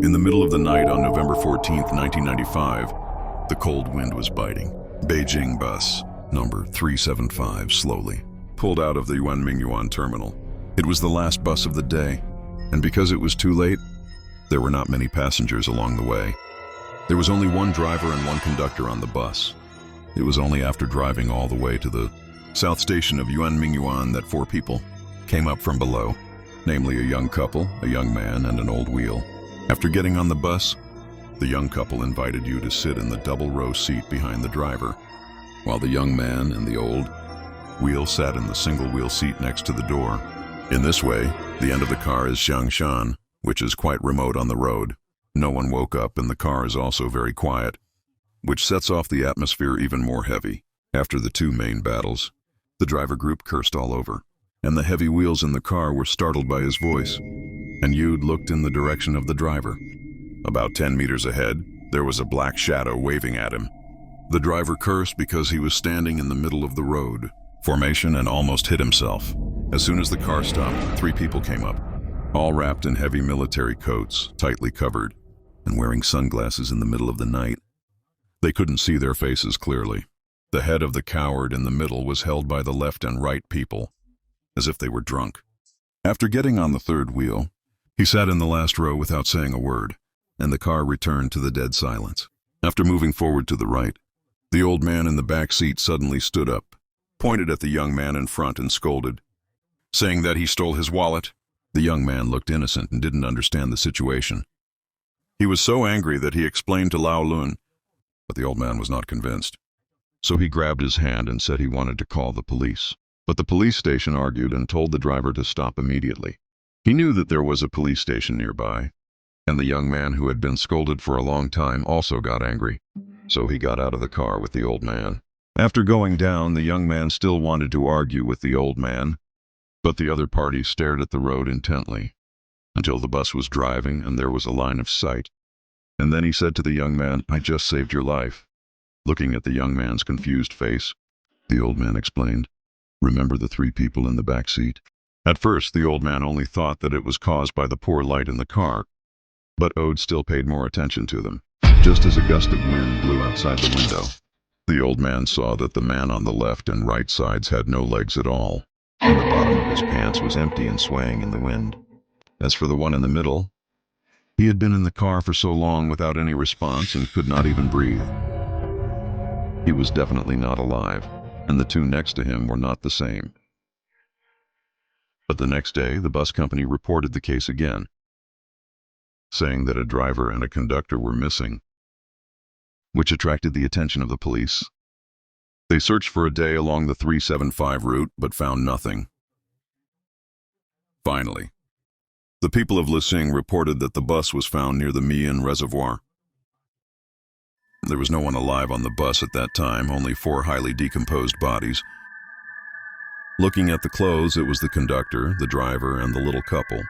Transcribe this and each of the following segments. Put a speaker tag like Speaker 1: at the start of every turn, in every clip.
Speaker 1: In the middle of the night on November 14th, 1995, the cold wind was biting. Beijing bus number 375 slowly pulled out of the Yuanmingyuan terminal. It was the last bus of the day, and because it was too late, there were not many passengers along the way. There was only one driver and one conductor on the bus. It was only after driving all the way to the south station of Yuanmingyuan that four people came up from below, namely a young couple, a young man, and an old wheel. After getting on the bus, the young couple invited you to sit in the double-row seat behind the driver, while the young man and the old wheel sat in the single-wheel seat next to the door. In this way, the end of the car is Xiangshan, which is quite remote on the road. No one woke up and the car is also very quiet, which sets off the atmosphere even more heavy. After the two main battles, the driver group cursed all over, and the heavy wheels in the car were startled by his voice, and Yude looked in the direction of the driver. About 10 meters ahead, there was a black shadow waving at him. The driver cursed because he was standing in the middle of the road formation and almost hit himself. As soon as the car stopped, three people came up, all wrapped in heavy military coats, tightly covered, and wearing sunglasses in the middle of the night. They couldn't see their faces clearly. The head of the coward in the middle was held by the left and right people, as if they were drunk. After getting on the third wheel, he sat in the last row without saying a word, and the car returned to the dead silence. After moving forward to the right, the old man in the back seat suddenly stood up, pointed at the young man in front and scolded, saying that he stole his wallet. The young man looked innocent and didn't understand the situation. He was so angry that he explained to Lao Lun, but the old man was not convinced. So he grabbed his hand and said he wanted to call the police. But the police station argued and told the driver to stop immediately. He knew that there was a police station nearby, and the young man who had been scolded for a long time also got angry. So he got out of the car with the old man. After going down, the young man still wanted to argue with the old man, but the other party stared at the road intently until the bus was driving and there was a line of sight. And then he said to the young man, "I just saved your life." Looking at the young man's confused face, the old man explained, "Remember the three people in the back seat?" At first, the old man only thought that it was caused by the poor light in the car, but Ode still paid more attention to them. Just as a gust of wind blew outside the window, the old man saw that the man on the left and right sides had no legs at all, and the bottom of his pants was empty and swaying in the wind. As for the one in the middle, he had been in the car for so long without any response and could not even breathe. He was definitely not alive, and the two next to him were not the same. But the next day, the bus company reported the case again, saying that a driver and a conductor were missing, which attracted the attention of the police. They searched for a day along the 375 route, but found nothing. Finally, the people of Lising reported that the bus was found near the Mian Reservoir. There was no one alive on the bus at that time, only 4 highly decomposed bodies. Looking at the clothes, it was the conductor, the driver, and the little couple.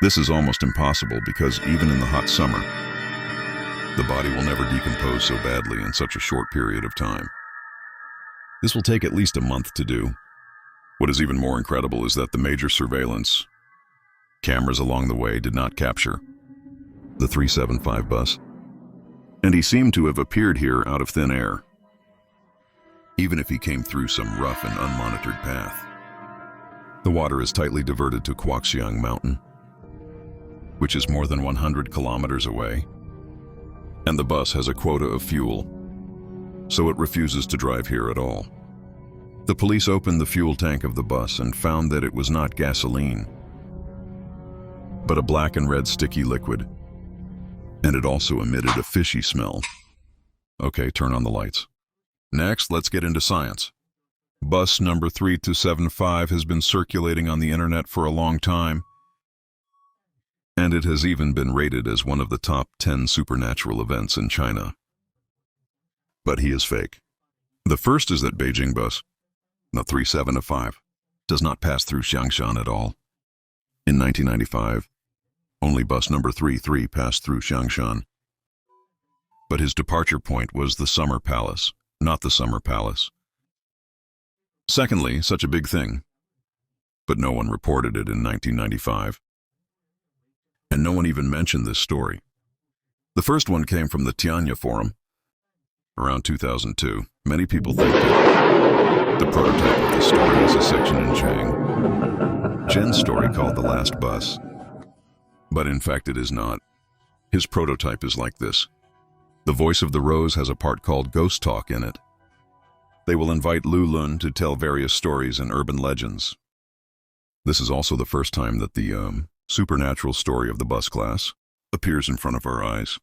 Speaker 1: This is almost impossible because even in the hot summer, the body will never decompose so badly in such a short period of time. This will take at least a month to do. What is even more incredible is that the major surveillance cameras along the way did not capture the 375 bus, and he seemed to have appeared here out of thin air, even if he came through some rough and unmonitored path. The water is tightly diverted to Huaxiang Mountain, which is more than 100 kilometers away, and the bus has a quota of fuel, so it refuses to drive here at all. The police opened the fuel tank of the bus and found that it was not gasoline, but a black and red sticky liquid, and it also emitted a fishy smell. Okay, turn on the lights. Next, let's get into science. Bus number 3275 has been circulating on the internet for a long time, and it has even been rated as one of the top 10 supernatural events in China. But he is fake. The first is that Beijing bus, the 3705, does not pass through Xiangshan at all. In 1995, only bus number 33 passed through Xiangshan. But his departure point was the Summer Palace, not the Summer Palace. Secondly, such a big thing, but no one reported it in 1995. and no one even mentioned this story. The first one came from the Tianya forum around 2002. Many people think that the prototype of the story is a section in Jen's story called The Last Bus. But in fact it is not. His prototype is like this. The Voice of the Rose has a part called Ghost Talk in it. They will invite Lu Lun to tell various stories and urban legends. This is also the first time that the supernatural story of the bus class appears in front of our eyes.